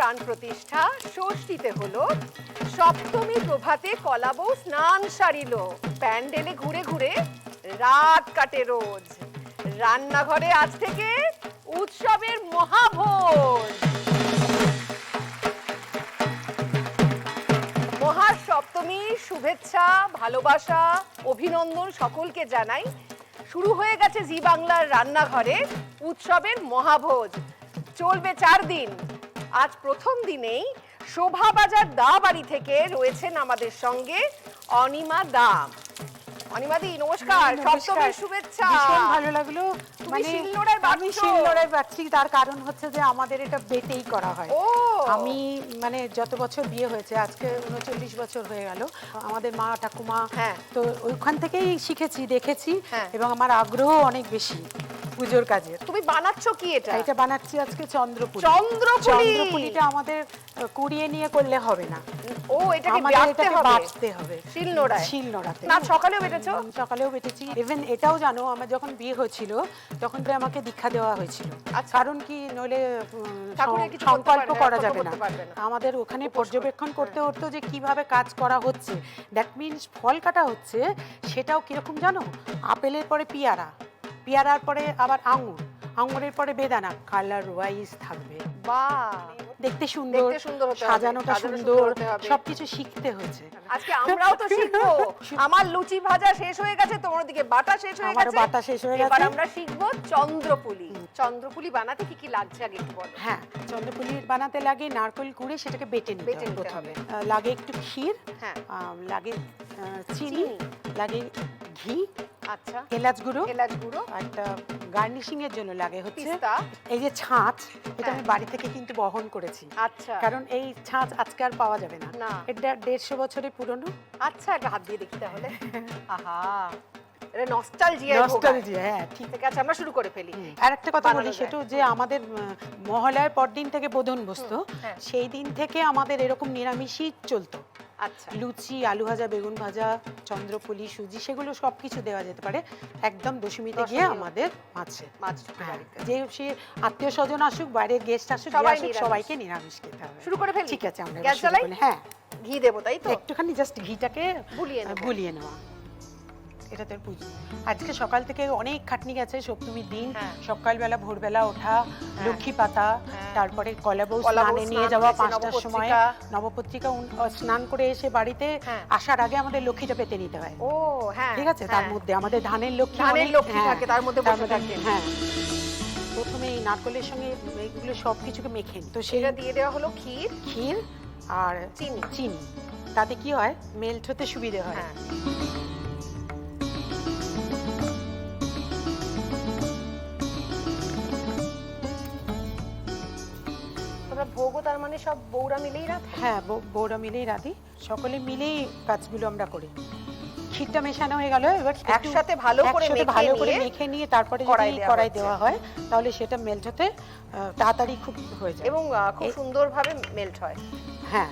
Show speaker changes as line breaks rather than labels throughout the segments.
প্রাণ প্রতিষ্ঠা, ষষ্ঠীতে হলো, সপ্তমী প্রভাতে কলাবউ স্নান সারিল, প্যান্ডেলে ঘুরে ঘুরে রাত কাটে রোজ, রান্নাঘরে আজ থেকে উৎসবের মহাভোজ। মহাসপ্তমীর শুভেচ্ছা, ভালোবাসা, অভিনন্দন সকলকে জানাই। শুরু হয়ে গেছে জি বাংলার রান্নাঘরে উৎসবের মহাভোজ। চলবে 4 দিন। আজ প্রথম দিনেই শোভাবাজার দা বাড়ি থেকে রয়েছেন আমাদের সঙ্গে অনিমা দা। অনিমাদি নমস্কার, সপ্তমীর শুভেচ্ছা।
ভীষণ ভালো লাগলো।
মানে আমি
শিলনোড়ায় বাচ্ছি, তার কারণ হচ্ছে যে আমাদের এটা বেটেই করা হয়।
ও
আমি মানে যত বছর বিয়ে হয়েছে, আজকে 39 বছর হয়ে গেল, আমাদের মা ঠাকুমা, তো ওইখান থেকেই শিখেছি, দেখেছি, এবং আমার আগ্রহ অনেক বেশি পুজোর কাজে।
তুমি বানাচ্ছ কি এটা?
এটা বানাচ্ছি আজকে চন্দ্রপুলি।
চন্দ্রপুলিটা
আমাদের কুড়িয়ে নিয়ে করলে হবে না।
ও এটাকে
বাটতে হবে শিলনোড়াতে।
না সকালেও বেটেছো?
সকালেও বেটেছি। ইভেন এটাও জানো, আমার যখন বিয়ে হয়েছিল তখন তো আমাকে দীক্ষা দেওয়া হয়েছিল। কারণ কি, নইলে সংকল্প করা যাবে না। আমাদের ওখানে পর্যবেক্ষণ করতে হতো যে কিভাবে কাজ করা হচ্ছে। দ্যাট মিনস ফল কাটা হচ্ছে, সেটাও কিরকম জানো, আপেলের পরে পেয়ারা, পেয়ারার পরে আবার আঙুর, আঙুরের পরে বেদানা, কালার ওয়াইজ থাকবে।
বাহ,
দেখতে সুন্দর, সাজানোটা সুন্দর, সবকিছু শিখতে হয়েছে।
আজকে আমরাও তো শিখবো। আমার লুচি ভাজা শেষ হয়ে গেছে, তোমার দিকে বাটা শেষ হয়ে গেছে,
বাটা শেষ হয়ে গেছে।
এবার আমরা শিখবো চন্দ্রপুলি। চন্দ্রপুলি বানাতে কি কি লাগছে আগে একটু বলো।
হ্যাঁ, চন্দ্রপুলি বানাতে লাগে নারকেল কুড়ে সেটাকে বেটে নিতে হবে। লাগে একটু ক্ষীর, লাগে চিনি, লাগে ঘি,
আচ্ছা,
এলাচ গুঁড়ো,
একটা
গার্নিশিং এর জন্য লাগে হচ্ছে এই যে ছাঁচ, এটা আমি বাড়ি থেকে কিন্তু বহন করেছি।
আচ্ছা,
কারণ এই ছাঁচ আজকে আর পাওয়া যাবে না, এটা 150 বছরের পুরনো।
আচ্ছা, একটা হাত দিয়ে দেখি তাহলে। আহা, এটা
নস্টালজিয়া। হ্যাঁ,
ঠিক আছে, আমরা শুরু করে ফেলি।
আর একটা কথা বলি, সেটা যে আমাদের মহালয়ার পর দিন থেকে বোধন বসতো, সেই দিন থেকে আমাদের এরকম নিরামিষই চলতো।
আচ্ছা,
লুচি, আলু ভাজা, বেগুন ভাজা, চন্দ্রপুলি, সুজি, সেগুলো সবকিছু দেওয়া যেতে পারে। একদম দশমীতে গিয়ে আমাদের যে সে আত্মীয় স্বজন আসুক, বাইরের গেস্ট আসুক, সবাইকে নিরামিষ খেতে হবে।
শুরু করে ফেলি?
ঠিক আছে, আমরা
গ্যাস জ্বালাই।
হ্যাঁ,
ঘি দেবো, তাই তো?
একটুখানি জাস্ট ঘিটাকে গুলিয়ে নেওয়া। এটা তোর পুজো। আজকে সকাল থেকে অনেক খাটনি গেছে। সপ্তমীর দিন সকালবেলা ভোরবেলা ওঠা, লক্ষ্মী পাতা, তারপরে কলাবউ স্নানে নিয়ে যাওয়া 5টার সময়, নবপত্রিকা স্নান করে এসে বাড়িতে আসার আগে আমাদের লক্ষ্মীটা পেতে নিতে হয়।
ও হ্যাঁ,
ঠিক আছে। তার মধ্যে আমাদের ধানের লক্ষ্মী
থাকে, তার মধ্যে বসে থাকে।
হ্যাঁ, প্রথমে এই নারকেলের সঙ্গে এইগুলো সবকিছুকে মেখে, তো
সেটা দিয়ে দেওয়া হলো ক্ষীর
আর চিনি। তাতে কি হয়, মেল্ট হতে সুবিধা হয়।
ভোগও তার মানে সব বউরা মিলেই রাধে?
হ্যাঁ, বউরা মিলেই রাধি, সকলে মিলেই কাজগুলো আমরা করি। ক্ষীরটা মেশানো হয়ে গেল, এবার
একসাথে ভালো করে
মেখে নিয়ে তারপরে কড়াই দেওয়া হয়, তাহলে সেটা মেল্ট হতে তাড়াতাড়ি খুব হয়ে যায়
এবং খুব সুন্দরভাবে মেল্ট হয়।
হ্যাঁ,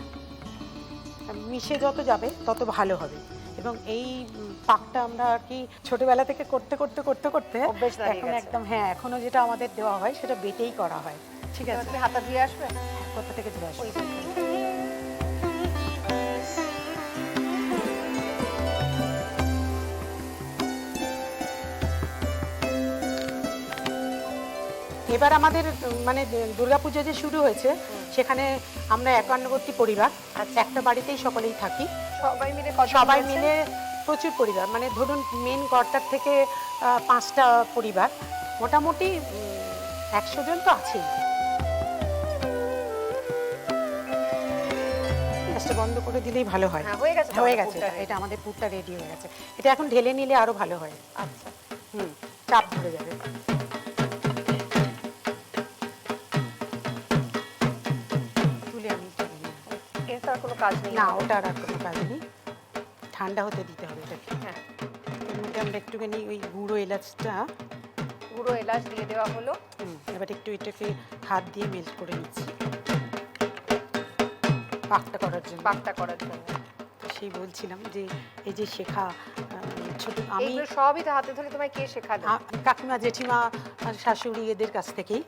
মিশে যত যাবে তত ভালো হবে। এবং এই পাকটা আমরা আর কি ছোটবেলা থেকে করতে এখন একদম, হ্যাঁ, এখনো যেটা আমাদের দেওয়া হয় সেটা বেটেই করা হয়। ঠিক আছে,
তুমি হাতা দিয়ে আসবে?
কোথা থেকে দিয়ে আসবে? এবার আমাদের মানে দুর্গাপুজো যে শুরু হয়েছে, সেখানে আমরা 51টি পরিবার, একটা বাড়িতেই সকলেই থাকি। সবাই মিলে প্রচুর পরিবার, মানে ধরুন মেন কর্তার থেকে 5টা পরিবার, মোটামুটি 100 জন তো আছেই। বন্ধ করে দিলেই ভালো হয়। হয়ে গেছে, এটা আমাদের পুরটা রেডি হয়ে গেছে। এটা এখন ঢেলে নিলে আরো ভালো হয়।
আচ্ছা,
চাপ ধরে যাবে। তুলে আমি
এর তার কোনো কাজ নেই?
না, ওটার আর কোনো কাজ নেই, ঠান্ডা হতে দিতে হবে এটাকে।
হ্যাঁ,
এর মধ্যে আমরা একটুখানি ওই গুঁড়ো এলাচ
দিয়ে দেওয়া হলো।
এবার একটু এটাকে হাত দিয়ে মেল্ট করে নিচ্ছি পাকটা করার জন্য। সেই বলছিলাম যে এই যে শেখা ছোট, আমি
সবই তো হাতে ধরে। তোমায় কে শেখালো?
কাকিমা, জেঠিমা, শাশুড়ি, এদের কাছ থেকেই।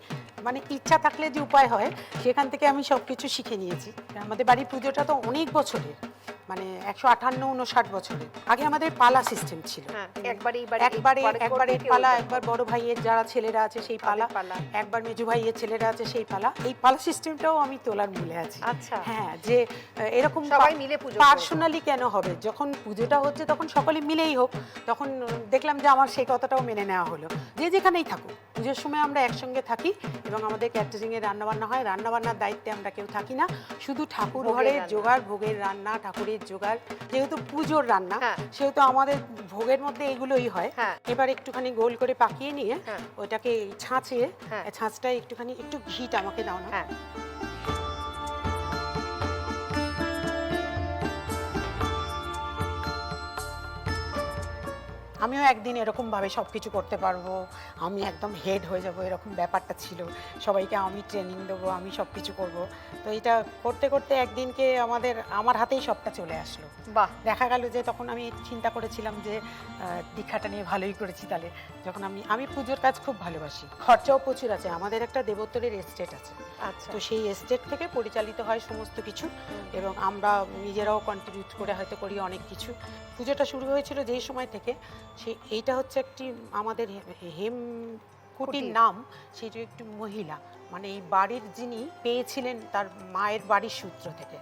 মানে ইচ্ছা থাকলে যে উপায় হয়, সেখান থেকে আমি সবকিছু শিখে নিয়েছি। আমাদের বাড়ির পুজোটা তো অনেক বছরের, মানে 158-59 বছরের। আগে আমাদের পালা সিস্টেম ছিল, একবারে পালা, একবার বড় ভাইয়ের যারা ছেলেরা আছে সেই পালা, একবার মেজু ভাইয়ের ছেলেরা আছে সেই পালা। এই পালা সিস্টেমটাও আমি তোলার মূলে আছি।
আচ্ছা,
হ্যাঁ, যে এরকম
সবাই মিলে পুজো
পার্সোনালি কেন হবে, যখন পুজোটা হচ্ছে তখন সকলে মিলেই হোক। তখন দেখলাম যে আমার সেই কথাটাও মেনে নেওয়া হলো, যে যেখানেই থাকুক পুজোর সময় আমরা একসঙ্গে থাকি এবং আমাদের ক্যাটারিং এর রান্নাবান্না হয়। রান্নাবান্নার দায়িত্বে আমরা কেউ থাকি না, শুধু ঠাকুর ঘরের জোগাড়, ভোগের রান্না, ঠাকুরের জোগাড়। যেহেতু পুজোর রান্না, সেহেতু আমাদের ভোগের মধ্যে এগুলোই হয়। এবার একটুখানি গোল করে পাকিয়ে নিয়ে ওইটাকে ছাঁচে, ছাঁচটায় একটু ঘিটা আমাকে দাও না। আমিও একদিন এরকম ভাবে সবকিছু করতে পারবো, আমি একদম হেড হয়ে যাব, এরকম ব্যাপারটা ছিল। সবাইকে আমি ট্রেনিং দেবো, আমি সবকিছু করব। তো এটা করতে করতে একদিনকে আমার হাতেই সবটা চলে আসলো।
বাহ!
দেখা গেল যে তখন আমি চিন্তা করেছিলাম যে দীক্ষাটা নিয়ে ভালোই করেছি। তাহলে যখন আমি পুজোর কাজ খুব ভালোবাসি, খরচাও প্রচুর আছে। আমাদের একটা দেবোত্তরের এস্টেট আছে, তো সেই এস্টেট থেকে পরিচালিত হয় সমস্ত কিছু, এবং আমরা নিজেরাও কন্ট্রিবিউট করে হয়তো করি অনেক কিছু। পুজোটা শুরু হয়েছিল যেই সময় থেকে, এইটা হচ্ছে একটি আমাদের হেমকুটির নাম, সেটা একটি মহিলা, মানে এই বাড়ির যিনি পেয়েছিলেন তার মায়ের বাড়ির সূত্র থেকে,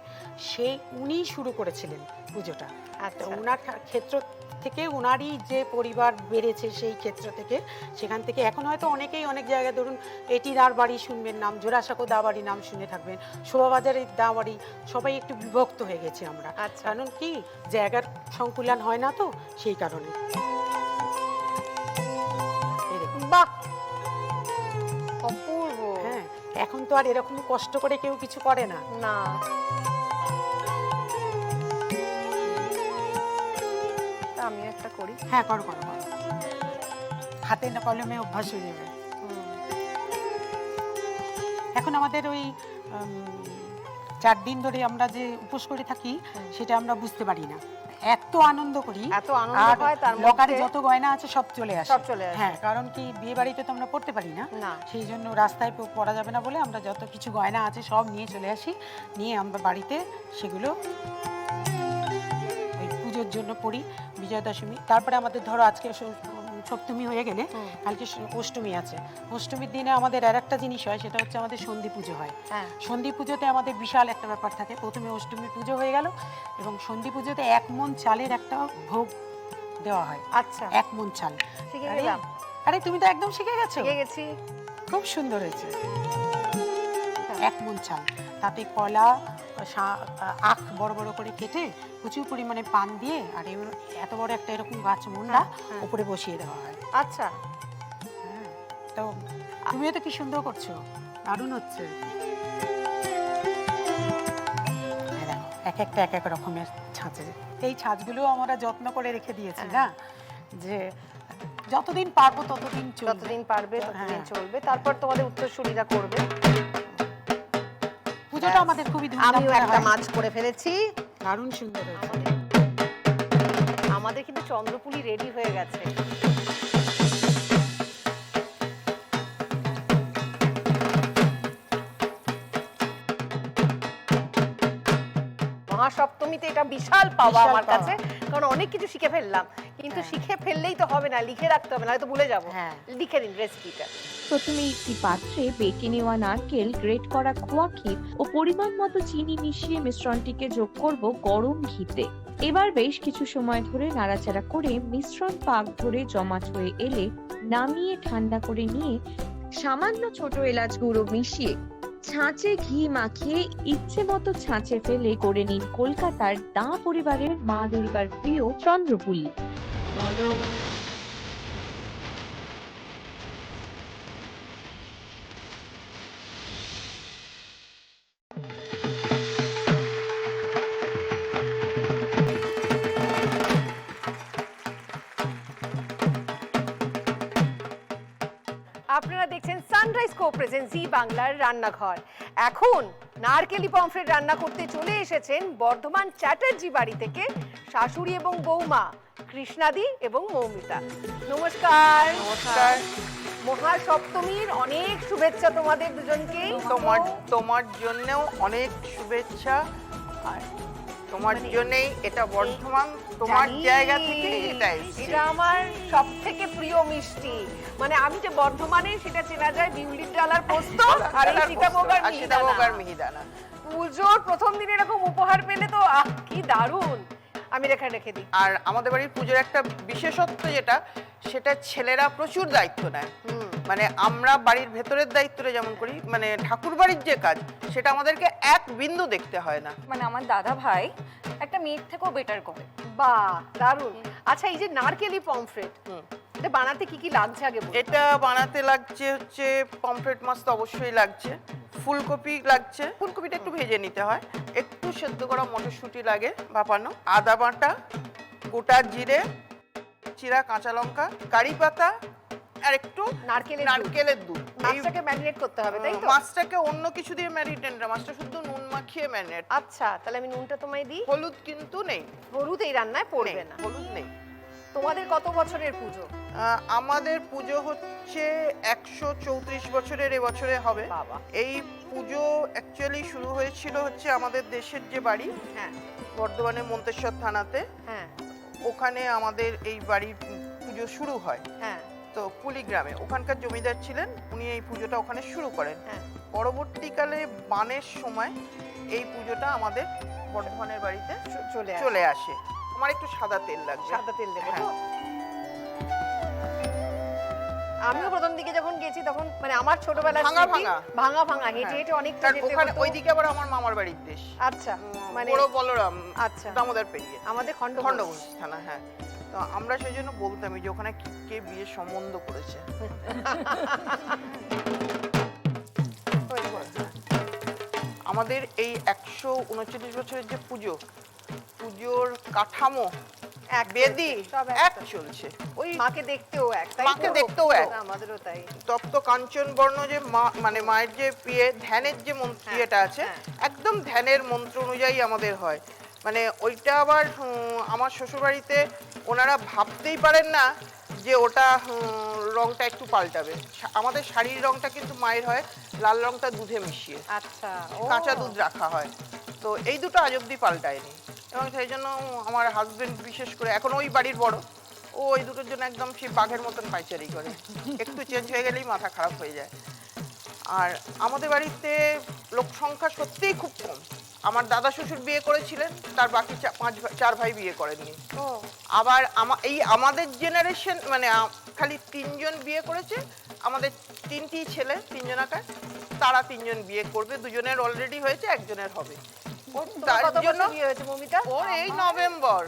উনি শুরু করেছিলেন পুজোটা। ওনার ক্ষেত্র থেকে, ওনারই যে পরিবার বেড়েছে সেই ক্ষেত্র থেকে, সেখান থেকে এখন হয়তো অনেকেই অনেক জায়গায়, ধরুন এটিনার বাড়ি শুনবেন নাম, জোড়াসাঁকো দা বাড়ি নাম শুনে থাকবেন, শোভাবাজারের দা বাড়ি, সবাই একটু বিভক্ত হয়ে গেছি আমরা। কারণ কি, জায়গার সংকুলান হয় না, তো সেই কারণে।
বাহ, অপূর্ব।
হ্যাঁ, এখন তো আর এরকম কষ্ট করে কেউ কিছু করে না।
না, আমি একটা করি।
হ্যাঁ, করো। হাতে না কলমে অভ্যাস হয়ে যাবে। এখন আমাদের ওই 4 দিন ধরে আমরা যে উপোস করে থাকি, সেটা আমরা বুঝতে পারি না, এত আনন্দ করি,
এত আনন্দ হয়। তার
লকারে যত গয়না আছে সব চলে আসে।
হ্যাঁ,
কারণ কি, বিয়ে বাড়িতে তো আমরা পড়তে পারি না, সেই জন্য রাস্তায় পড়া যাবে না বলে আমরা যত কিছু গয়না আছে সব নিয়ে চলে আসি, নিয়ে আমরা বাড়িতে সেগুলো ওই পুজোর জন্য পড়ি। বিজয়া দশমী, তারপরে আমাদের ধরো আজকে সপ্তমী হয়ে গেলে কালকে অষ্টমী আছে। অষ্টমীর দিনে আমাদের আর একটা জিনিস হয়, সেটা হচ্ছে আমাদের সন্ধি পুজো হয়। সন্ধি পুজোতে আমাদের বিশাল একটা ব্যাপার থাকে। প্রথমে অষ্টমী পুজো হয়ে গেল, এবং সন্ধি পুজোতে 1 মণ চালের একটা ভোগ দেওয়া হয়।
আচ্ছা,
1 মণ চাল। আরে তুমি তো একদম শিখে গেছো। খুব সুন্দর হয়েছে। 1 মণ চাল, তাতে কলা, আখ বড় বড় করে কেটে প্রচুর পরিমাণে পান দিয়ে, আর এত বড় একটা এরকম গাছ মুন্ডা উপরে বসিয়ে দেওয়া হয়।
আচ্ছা,
তো তুমিও তো কি সুন্দর করছো, দারুণ হচ্ছে। এক এক রকমের ছাঁচে, এই ছাঁচগুলো আমরা যত্ন করে রেখে দিয়েছি না, যে যতদিন পারবো ততদিন
চলবে। তারপর তোমাদের উত্তরসূরিরা করবে।
পুজোটা আমাদের খুবই ধুমধাম।
আমিও একটা মাছ করে ফেলেছি,
দারুণ সুন্দর হয়েছে।
আমাদের কিন্তু চন্দ্রপুলি রেডি হয়ে গেছে। মহাসপ্তমীতে এটা বিশাল পাওয়া আমার কাছে, কারণ অনেক কিছু শিখে ফেললাম। কিন্তু শিখে ফেললেই তো হবে না, লিখে রাখতে হবে, না হয়তো ভুলে যাবো। লিখে নিন রেসিপিটা।
প্রথমে একটি পাত্রে বেটে নেওয়া নারকেল, গ্রেট করা খোয়া ক্ষীর ও পরিমাণ মতো চিনি মিশিয়ে মিশ্রণটিকে যোগ করব গরম ঘিতে। এবার বেশ কিছু সময় ধরে নাড়াচাড়া করে মিশ্রণ পাক ধরে জমাট হয়ে এলে নামিয়ে ঠান্ডা করে নিয়ে সামান্য ছোট এলাচ গুঁড়ো মিশিয়ে ছাঁচে ঘি মাখিয়ে ইচ্ছে মতো ছাঁচে ফেলে করে নিন কলকাতার দা পরিবারের মা দুর্গার প্রিয় চন্দ্রপুলি।
আপনারা দেখছেন সান সানরাইজ কো প্রেজেন্ট জি বাংলার রান্নাঘর। এখন নারকেলি পমফ্রেট রান্না করতে চলে এসেছেন বর্ধমান চ্যাটার্জি বাড়ি থেকে শাশুড়ি এবং বৌমা কৃষ্ণাদি এবং মৌমিতা। নমস্কার।
নমস্কার।
মহাসপ্তমীর অনেক শুভেচ্ছা তোমাদের দুজনকেই।
তোমার জন্যও অনেক শুভেচ্ছা। আর তোমার জন্যই এটা বর্ধমান, তোমার
জানি,
জায়গা থেকে এটা এসেছে।
এটা আমার সব থেকে প্রিয় মিষ্টি। মানে আমি যে বর্ধমানে সেটা চেনা যায় বিউলির ডালার পোস্ত আর এই সীতাভোগ আর মিহিদানা। পুজোর প্রথম দিন এরকম উপহার পেলে তো কি দারুণ। আমি রেখে দিই।
আর আমাদের বাড়ির পুজোর একটা বিশেষত্ব যেটা, সেটা ছেলেরা প্রচুর দায়িত্ব নেয়। মানে আমরা বাড়ির ভেতরের দায়িত্বটা যেমন করি, মানে ঠাকুর বাড়ির যে কাজ সেটা আমাদেরকে এক বিন্দু দেখতে হয় না।
মানে আমার দাদা ভাই একটা মেয়ের থেকেও বেটার করে।
বাহ, দারুণ। আচ্ছা, এই যে নারকেলি পমফ্রেট, এটা বানাতে কি কি লাগছে আগে বলো?
এটা বানাতে লাগছে হচ্ছে পমফ্রেট মাছ তো অবশ্যই লাগছে, ফুলকপি লাগছে, ফুলকপিটা একটু ভেজে নিতে হয়, একটু সেদ্ধ করা মটরশুঁটি লাগে ভাপানো, আদা বাটা, গোটা জিরে, চিরা কাঁচা লঙ্কা, কারি পাতা আর একটু নারকেলের দুধ।
মাছটাকে ম্যারিনেট করতে হবে, তাই তো?
মাছটাকে অন্য কিছু দিয়ে ম্যারিনেট না, মাছটা শুধু নুন মাখিয়ে ম্যারিনেট।
আচ্ছা, তাহলে আমি নুনটা তোমায় দিই।
হলুদ কিন্তু নেই,
হলুদ এই রান্নায় পড়বে না।
হলুদ নেই।
তোমাদের কত বছরের পুজো?
আমাদের পুজো হচ্ছে 134 বছরের এবছরে হবে।
বাবা।
এই পুজো অ্যাকচুয়ালি শুরু হয়েছিল হচ্ছে আমাদের দেশের যে বাড়ি,
হ্যাঁ
বর্ধমানের মন্তেশ্বর থানাতে,
হ্যাঁ
ওখানে আমাদের এই বাড়ির পুজো শুরু হয়।
হ্যাঁ
তো কুলিগ্রামে ওখানকার জমিদার ছিলেন, উনি এই পুজোটা ওখানে শুরু করেন।
হ্যাঁ।
পরবর্তীকালে বানের সময় এই পুজোটা আমাদের বর্ধমানের বাড়িতে চলে আসে। আমার একটু সাদা তেল লাগবে।
সাদা তেল দেবো তো?
হ্যাঁ।
আমিও প্রথম দিকে যখন গেছি তখন মানে আমার ছোটবেলার ভাঙা হেঁটে হেঁটে অনেকটা যেতে
ওখানে
হতো।
ওইদিকে আবার আমার মামার বাড়ির দেশ।
আচ্ছা, মানে
বড় বলরাম,
আচ্ছা,
দামোদর পেরিয়ে
আমাদের
খণ্ডঘোষ থানা। হ্যাঁ, তো আমরা সেই জন্য বলতাম যে ওখানে কে বিয়ে সম্বন্ধ করেছে। আমাদের এই 139 বছরের যে পুজোর কাঠামো,
এক
বেদি
সব
এক চলছে।
ওই মাকে দেখতেও এক, তাই তো?
মাকে দেখতেও এক।
আমাদেরও তাই।
তপ্ত কাঞ্চন বর্ণ যে মানে মায়ের যে ধ্যানের যে মন্ত্র এটা আছে, একদম ধ্যানের মন্ত্র অনুযায়ী আমাদের হয়। মানে ওইটা আবার আমার শ্বশুরবাড়িতে ওনারা ভাবতেই পারেন না যে ওটা রংটা একটু পাল্টাবে। আমাদের শাড়ির রংটা কিন্তু মায়ের হয় লাল রংটা দুধে মিশিয়ে,
আচ্ছা,
কাঁচা দুধ রাখা হয়। তো এই দুটো আজ অব্দি পাল্টায়নি, এবং সেই জন্য আমার হাজবেন্ড বিশেষ করে এখন ওই বাড়ির বড়, ও ওই দুটোর জন্য একদম সেই বাঘের মতন পাইচারি করে, একটু চেঞ্জ হয়ে গেলেই মাথা খারাপ হয়ে যায়। আর আমাদের বাড়িতে লোক সংখ্যা সত্যিই খুব কম। আমার দাদা শ্বশুর বিয়ে করেছিলেন, তার বাকি 4 ভাই বিয়ে করেননি। আবার আমাদের জেনারেশন মানে খালি 3 জন বিয়ে করেছে। আমাদের 3টি ছেলে, 3 জনাকার, তারা 3 জন বিয়ে করবে, 2 জনের অলরেডি হয়েছে, 1 জনের হবে।
তার জন্য বিয়ে হয়েছে মমিতা?
ওর এই নভেম্বর।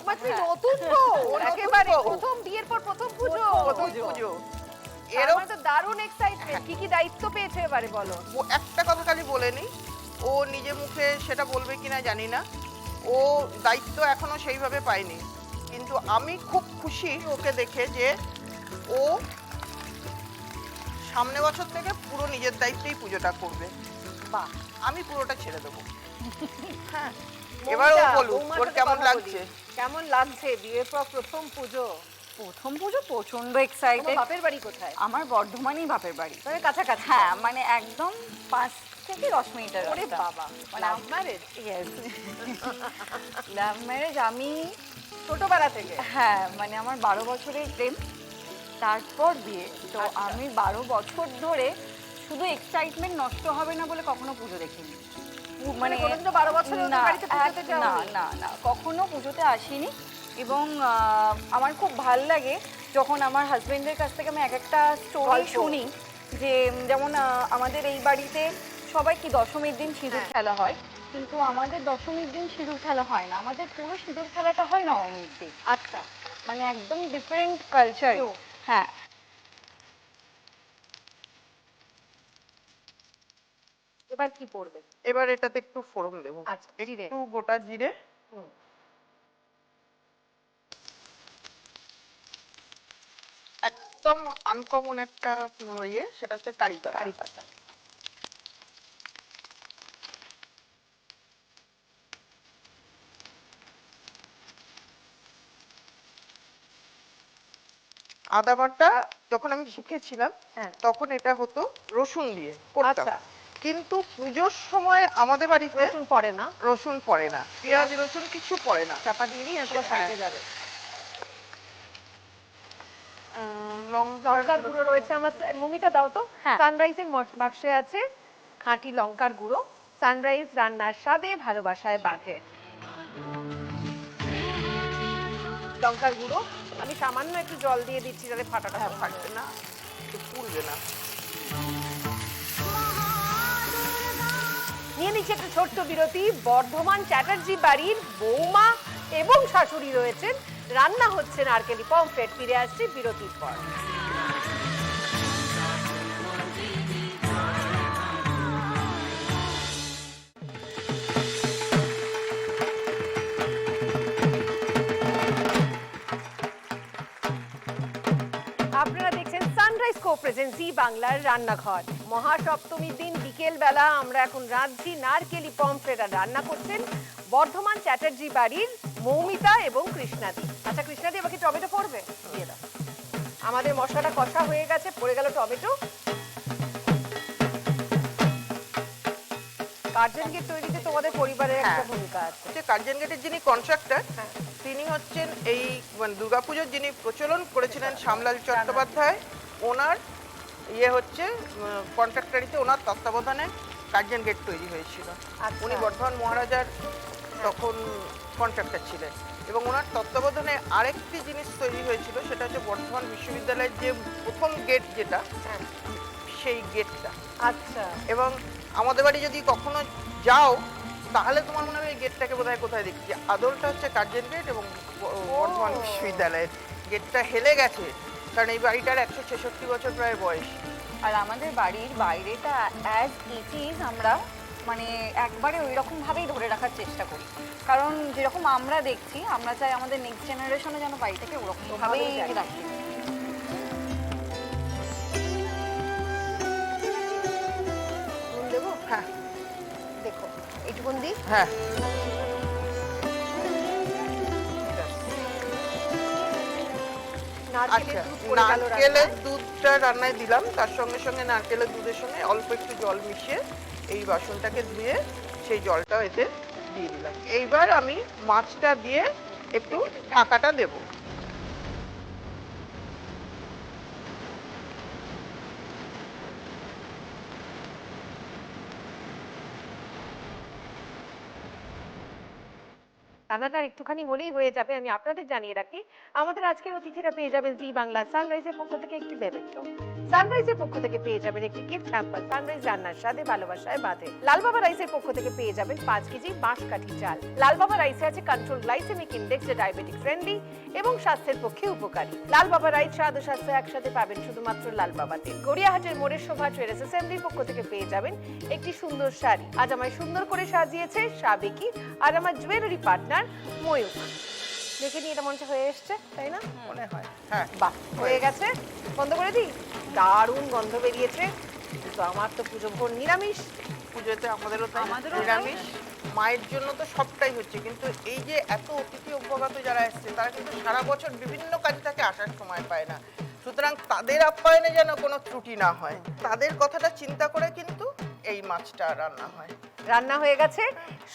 মানে নতুন বউ, একেবারে প্রথম বিয়ের পর প্রথম পুজো। এরকম তো দারুণ এক্সাইটমেন্ট। কি কি দায়িত্ব পেয়েছে এবারে বলো?
ও একটা কথা খালি বলে নি, ও নিজে মুখে সেটা বলবে কিনা জানি না, ও দায়িত্ব এখনো সেইভাবে পায়নি, কিন্তু আমি খুব খুশি ওকে দেখে যে ও সামনে বছর থেকে পুরো নিজের দায়িত্বেই পুজোটা করবে।
বাহ,
আমি পুরোটা ছেড়ে দেবো। হ্যাঁ, এবার ও বলুক ওর কেমন লাগছে।
কেমন লাগছে বিয়ের পর প্রথম পুজো?
প্রথম পুজো প্রচন্ড এক্সাইটেড।
বাপের বাড়ি কোথায়?
আমার বর্ধমানেই বাপের বাড়ি।
মানে কাছাকাছি?
হ্যাঁ, মানে একদম 5 থেকে 10 মিনিটের
ওরে
রাস্তা।
বাবা,
মানে
love marriage?
Yes, love marriage. আমি
ছোটবেলা থেকে?
হ্যাঁ, মানে আমার 12 বছরের প্রেম, তারপর বিয়ে। তো আমি 12 বছর ধরে শুধু এক্সাইটমেন্ট নষ্ট হবে না বলে কখনো পুজো দেখিনি।
মানে কোনোদিনও 12 বছরের
না,
বাড়িতে পুজোতে
না
যাওনি?
না না, কখনো পুজোতে আসিনি। এবং আমার খুব ভাল লাগে যখন আমার হাজবেন্ডের কাছ থেকে আমি একটা স্টোরি শুনি, যে যেমন আমাদের এই বাড়িতে সবাই কি দশমীর দিন সিঁদুর খেলা হয়, কিন্তু আমাদের দশমীর দিন সিঁদুর খেলা হয় না, আমাদের পুরো সিঁদুর খেলাটা হয় নবমীর দিন।
আচ্ছা,
মানে একদম ডিফারেন্ট কালচার। হ্যাঁ।
এবার কি পড়বে?
এবার এটাতে একটু ফোড়ন দেবো।
আচ্ছা, জিরে।
একটু গোটা জিরে, একদম আনকমন একটা ইয়ে, সেটা হচ্ছে কারি পাতা।
কারি পাতা।
আদা বাটা যখন আমি শিখেছিলাম
হ্যাঁ।
তখন এটা হতো রসুন দিয়ে করতাম,
আচ্ছা।
কিন্তু পুজোর সময় আমাদের বাড়িতে
রসুন পড়ে না,
রসুন পড়ে না, পেঁয়াজ রসুন কিছু পড়ে না।
চাপা দিয়ে দিই, এরপর সাইডে যাবে। লঙ্কার গুঁড়ো রয়েছে আমার, মমিটা দাও তো।
হ্যাঁ।
সানরাইজের বাক্সে আছে খাঁটি লঙ্কার গুঁড়ো। সানরাইজ রান্নার স্বাদে ভালোবাসায় বাঁধে। লঙ্কার গুঁড়ো আমি সামান্য একটু জল দিয়ে দিচ্ছি যাতে ফাটাটা
থাকবে না, একটু পুড়বে না।
নিয়ে নিচ্ছি একটা ছোট্ট বিরতি। বর্ধমান চ্যাটার্জি বাড়ির বৌমা এবং শাশুড়ি রয়েছেন, রান্না হচ্ছে নারকেলি পমফ্রেট। ফিরে আসছি বিরতির পর। আপনারা দেখছেন সানরাইজ কো প্রেজেন্ট জি বাংলার রান্নাঘর। মহাসপ্তমীর দিন বিকেল বেলা আমরা এখন রাঁধছি নারকেলি পমফ্রেট। আর রান্না করছেন বর্ধমান চ্যাটার্জি বাড়ির মৌমিতা এবং কৃষ্ণাদি। আচ্ছা কৃষ্ণাদি, আমাকে টমেটো পড়বে দিয়ে দাও। আমাদের মশলাটা কষা হয়ে গেছে, পড়ে গেল টমেটো। কার্জন গেট তৈরিতে তোমাদের পরিবারের একটা ভূমিকা আছে।
যে কার্জন গেটের যিনি কন্ট্রাক্টর, তিনি হচ্ছেন এই দুর্গাপুজোর যিনি প্রচলন করেছিলেন শ্যামলাল চট্টোপাধ্যায়, ওনার ইয়ে হচ্ছে কন্ট্রাক্টরিতে, ওনার তত্ত্বাবধানে কার্জন গেট তৈরি হয়েছিল। উনি বর্ধমান মহারাজার তখন কন্ট্রাক্টর ছিলেন, এবং ওনার তত্ত্বাবধানে আরেকটি জিনিস তৈরি হয়েছিল, সেটা হচ্ছে বর্ধমান বিশ্ববিদ্যালয়ের যে প্রথম গেট, যেটা সেই গেটটা।
আচ্ছা।
এবং আমাদের বাড়ি যদি কখনো যাও তাহলে তোমার মনে হবে এই গেটটাকে বোধহয় কোথায় দেখছি। আদলটা হচ্ছে কার্জন গেট এবং বর্ধমান বিশ্ববিদ্যালয়ের গেটটা হেলে গেছে, কারণ এই বাড়িটার 166 বছর প্রায় বয়স।
আর আমাদের বাড়ির বাইরেটা অ্যাজ ইট ইজ আমরা মানে একবারে ওই রকম ভাবেই ধরে রাখার চেষ্টা করি, কারণ যেরকম আমরা দেখছি আমরা চাই আমাদের নেক্সট জেনারেশনে যেন বাড়িটাকে ওরকম ভাবেই রাখি।
নুন দেবো?
হ্যাঁ,
দেখো এইটুকুন দিই।
হ্যাঁ। আচ্ছা, নারকেলের দুধটা রান্নায় দিলাম, তার সঙ্গে সঙ্গে নারকেলের দুধের সঙ্গে অল্প একটু জল মিশিয়ে এই বাসনটাকে ধুয়ে সেই জলটাও এতে দিয়ে দিলাম। এইবার আমি মাছটা দিয়ে একটু ঢাকাটা দেবো।
রান্নাটা একটুখানি হলেই হয়ে যাবে। আমি আপনাদের জানিয়ে রাখি, আমাদের আজকের অতিথিরা পেয়ে যাবেন জি বাংলা সানরাইজের পক্ষ থেকে একটি মেমেন্টো, সানরাইজের পক্ষ থেকে পেয়ে যাবেন একটি গিফট হ্যাম্পার, সানরাইজ রান্নার স্বাদে ভালোবাসায় বাঁধে। লাল বাবা রাইসের পক্ষ থেকে পেয়ে যাবেন 5 কেজি বাঁশকাঠি চাল। লাল বাবা রাইসে আছে কন্ট্রোল গ্লাইসেমিক ইন্ডেক্স, যা ডায়াবেটিক ফ্রেন্ডলি এবং স্বাস্থ্যের পক্ষে উপকারী। লাল বাবা রাইস স্বাদ ও স্বাস্থ্য একসাথে পাবেন শুধুমাত্র লাল বাবাতে। গড়িয়াহাটের মোড়ের শোভা ট্রেডার্স অ্যাসেম্বলির পক্ষ থেকে পেয়ে যাবেন একটি সুন্দর শাড়ি। আজ আমায় সুন্দর করে সাজিয়েছে সাবেকি আর আমার জুয়েলারি পার্টনার ময়ূক। দেখে নিয়ে এটা মনে হচ্ছে হয়ে এসছে, তাই না?
মনে হয় হ্যাঁ,
বাহ, হয়ে গেছে। বন্ধ করে দিই। দারুণ গন্ধ বেরিয়েছে। কিন্তু আমার তো পুজো ভোর নিরামিষ।
পুজোতে আমাদেরও তাই,
আমাদেরও
নিরামিষ। মায়ের জন্য তো সবটাই হচ্ছে, কিন্তু এই যে এত অতিথি অভ্যাগত যারা এসছে তারা কিন্তু সারা বছর বিভিন্ন কাজে থাকে, আসার সময় পায় না। সুতরাং তাদের আপ্যায়নে যেন কোনো ত্রুটি না হয়, তাদের কথাটা চিন্তা করে কিন্তু এই মাছটা রান্না হয়।
রান্না হয়ে গেছে,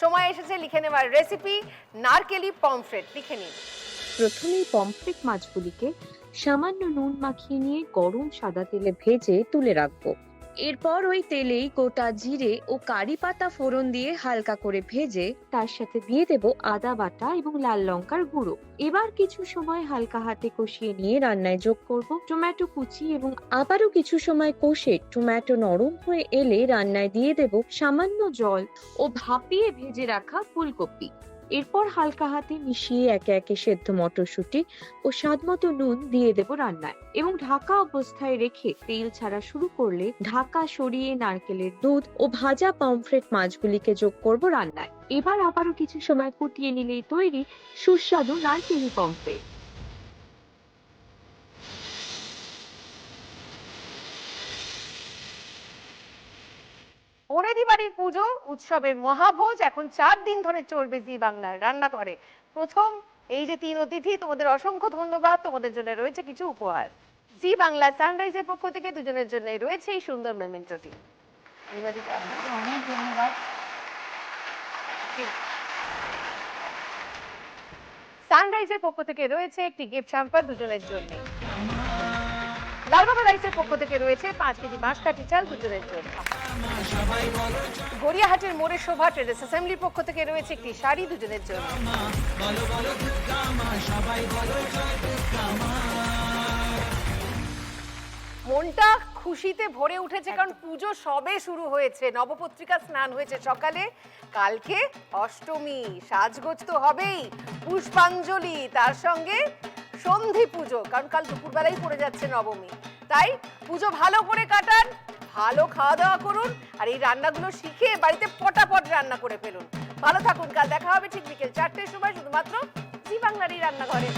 সময় এসেছে লিখে নেওয়ার রেসিপি নারকেলি পমফ্রেট। লিখে নিন।
প্রথমেই পমফ্রেট মাছগুলিকে সামান্য নুন মাখিয়ে নিয়ে গরম সাদা তেলে ভেজে তুলে রাখবো। এরপর ওই তেলেই গোটা জিরে ও কারি পাতা ফোড়ন দিয়ে হালকা করে ভেজে তার সাথে দিয়ে দেব আদা বাটা এবং লাল লঙ্কার গুঁড়ো। এবার কিছু সময় হালকা হাতে কষিয়ে নিয়ে রান্নায় যোগ করব টমেটো কুচি এবং আবারও কিছু সময় কষে টমেটো নরম হয়ে এলে রান্নায় দিয়ে দেব সামান্য জল ও ভাপিয়ে ভেজে রাখা ফুলকপি। এরপর হালকা হাতে মিশিয়ে একে একে সেদ্ধ মটরশুঁটি ও স্বাদমতো নুন দিয়ে দেব রান্নায় এবং ঢাকা অবস্থায় রেখে তেল ছাড়া শুরু করলে ঢাকা সরিয়ে নারকেলের দুধ ও ভাজা পমফ্রেট মাছগুলিকে যোগ করব রান্নায়। এবার আবারও কিছু সময় ফুটিয়ে নিলেই তৈরি সুস্বাদু নারকেলি পমফ্রেট।
বনেদি বাড়ির পুজো উৎসবের মহাভোজ এখন 4 দিন ধরে চলবে জি বাংলার রান্নাঘরে। প্রথম এই যে 3 অতিথি, তোমাদের অসংখ্য ধন্যবাদ। তোমাদের জন্য রয়েছে কিছু উপহার। জি বাংলা সানরাইজের পক্ষ থেকে দুজনের জন্য রয়েছে এই সুন্দর মেমেন্টোটি।
অনেক ধন্যবাদ।
সানরাইজের পক্ষ থেকে রয়েছে একটি গিফট হ্যাম্পার দুজনের জন্য। লালবাবা রাইসের পক্ষ থেকে রয়েছে 5 কেজি বাঁশকাঠি চাল দুজনের জন্য। গড়িয়াহাটের মোড়ে শোভা ট্রেডার্স অ্যাসেম্বলির পক্ষ থেকে রয়েছে একটি শাড়ি দুজনের জন্য। মনটা খুশিতে ভরে উঠেছে কারণ পুজো সবে শুরু হয়েছে, নবপত্রিকা স্নান হয়েছে সকালে, কালকে অষ্টমী, সাজগোজ তো হবেই, পুষ্পাঞ্জলি, তার সঙ্গে সন্ধি পুজো, কারণ কাল দুপুরবেলাই পড়ে যাচ্ছে নবমী। তাই পুজো ভালো করে কাটান, ভালো খাওয়া দাওয়া করুন, আর এই রান্নাগুলো শিখে বাড়িতে পটাপট রান্না করে ফেলুন। ভালো থাকুন, কাল দেখা হবে ঠিক বিকেল 4টের সময় শুধুমাত্র জি বাংলারই রান্নাঘরে।